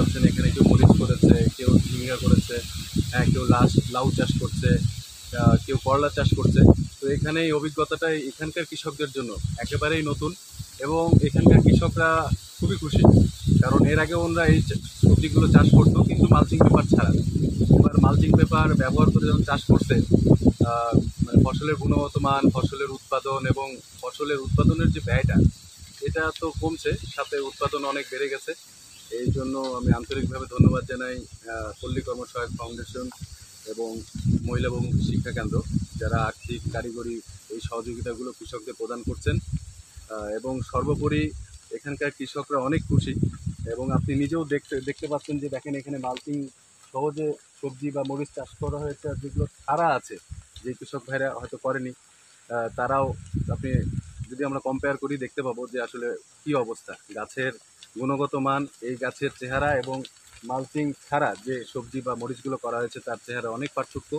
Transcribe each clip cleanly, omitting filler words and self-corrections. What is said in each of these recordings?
পাচ্ছেন এখানে কেউ মরিচ করেছে, কেউ ঝিঙ্গা করেছে, কেউ লাউ চাষ করছে, কেউ করলা চাষ করছে। তো এখানে এই অভিজ্ঞতাটাই এখানকার কৃষকদের জন্য একেবারেই নতুন, এবং এখানকার কৃষকরা খুবই খুশি, কারণ এর আগে ওনারা এই সবজিগুলো চাষ করতো কিন্তু মালচিং পেপার ছাড়া। এবার মালচিং পেপার ব্যবহার করে যখন চাষ করছে, মানে ফসলের গুণগত মান, ফসলের উৎপাদন এবং ফসলের উৎপাদনের যে ব্যয়টা, এটা তো কমছে, সাথে উৎপাদন অনেক বেড়ে গেছে। এই জন্য আমি আন্তরিকভাবে ধন্যবাদ জানাই পল্লী কর্মসহায়ক ফাউন্ডেশন এবং মহিলা বহুমুখী শিক্ষা কেন্দ্র, যারা আর্থিক কারিগরি এই সহযোগিতাগুলো কৃষকদের প্রদান করছেন। এবং সর্বোপরি এখানকার কৃষকরা অনেক খুশি, এবং আপনি নিজেও দেখতে পাচ্ছেন যে দেখেন এখানে মালচিং সহজে সবজি বা মরিচ চাষ করা হয়েছে, যেগুলো ছাড়া আছে, যে কৃষক ভাইরা হয়তো করেনি, তারাও আপনি যদি আমরা কম্পেয়ার করি দেখতে পাবো যে আসলে কি অবস্থা, গাছের গুণগত মান, এই গাছের চেহারা এবং মালচিং ছাড়া যে সবজি বা মরিচগুলো করা হয়েছে তার চেহারা অনেক পার্থক্য।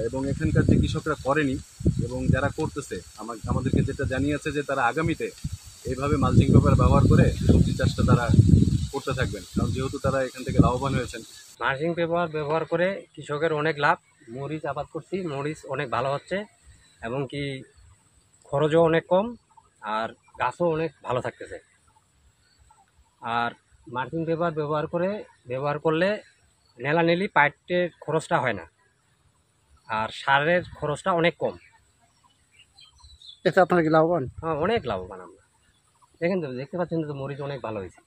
এবং এখানকার যে কৃষকরা করেনি এবং যারা করতেছে আমাদেরকে যেটা জানিয়েছে যে তারা আগামীতে এইভাবে মালচিং পেপার ব্যবহার করে সবজি চাষটা তারা করতে থাকবেন, কারণ যেহেতু তারা এখান থেকে লাভবান হয়েছেন। মালচিং পেপার ব্যবহার করে কৃষকের অনেক লাভ। মরিচ আবাদ করছি, মরিচ অনেক ভালো হচ্ছে, এবং কি খরচও অনেক কম, আর গাছও অনেক ভালো থাকতেছে। আর মালচিং পেপার ব্যবহার করলে নেলানেলি পাইপের খরচটা হয় না, আর সারের খরচটা অনেক কম। এতে আপনারা কি লাভবান? হ্যাঁ, অনেক লাভবান আমরা। দেখতে পাচ্ছেন তো মরিচ অনেক ভালো হয়েছে।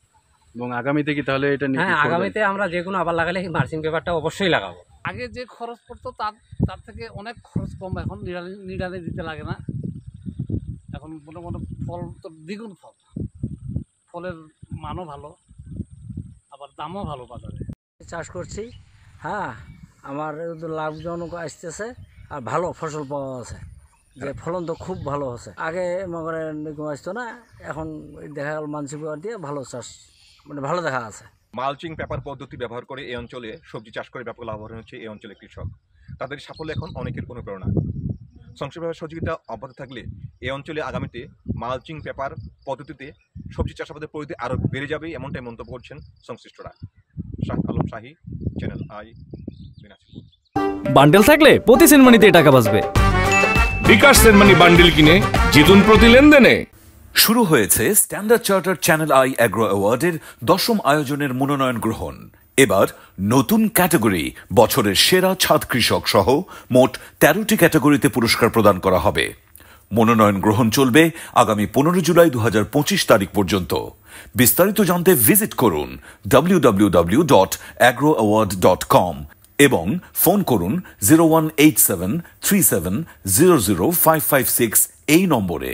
এবং আগামীতে কি তাহলে এটা নিয়ে? হ্যাঁ, আগামীতে আমরা যে কোনো আবার লাগালে মালচিং পেপারটা অবশ্যই লাগাবো। আগে যে খরচ পড়তো তার থেকে অনেক খরচ কম, এখন নিড়ানি দিতে লাগে না। এখন মোটামুটি ফল তো দ্বিগুণ ফল, ফলের মানও ভালো, আবার দামও ভালো বাজারে। চাষ করছি, হ্যাঁ, আমার লাভজনক আসতেছে আর ভালো ফসল পাওয়া আছে, যে ফলন তো খুব ভালো হচ্ছে। আগে মনে আসতো না, এখন দেখা গেল মালচিং পেপার দিয়ে ভালো চাষ, মানে ভালো দেখা আছে। মালচিং পেপার পদ্ধতি ব্যবহার করে এই অঞ্চলে সবজি চাষ করে ব্যাপক লাভবান হচ্ছে এই অঞ্চলের কৃষক। তাদের সাফল্য এখন অনেকের অনুপ্রেরণা। সংশ্লিষ্টভাবে সহযোগিতা অব্যাহত থাকলে এই অঞ্চলে আগামীতে মালচিং পেপার পদ্ধতিতে সবজি চাষাবাদের পরিধি আরও বেড়ে যাবে, এমনটাই মন্তব্য করছেন সংশ্লিষ্টরা। শাহ আলম শাহী, চ্যানেল আই, দিনাজপুর। বান্ডেল থাকলে প্রতি সেনমানিতে টাকা বাঁচবে। বিকাশ সেনমানি বান্ডেল কিনে জিতুন প্রতি লেনদেনে। শুরু হয়েছে Standard Chartered Channel I agro অ্যাওয়ার্ডের 10ম আয়োজনের মনোনয়ন গ্রহণ। এবার নতুন ক্যাটাগরি বছরের সেরা ছাদ কৃষক সহ মোট 13টি ক্যাটাগরিতে পুরস্কার প্রদান করা হবে। মনোনয়ন গ্রহণ চলবে আগামী 15 জুলাই 2025 তারিখ পর্যন্ত। বিস্তারিত জানতে ভিজিট করুন www.agroaward.com এবং ফোন করুন 018737000556 এই নম্বরে।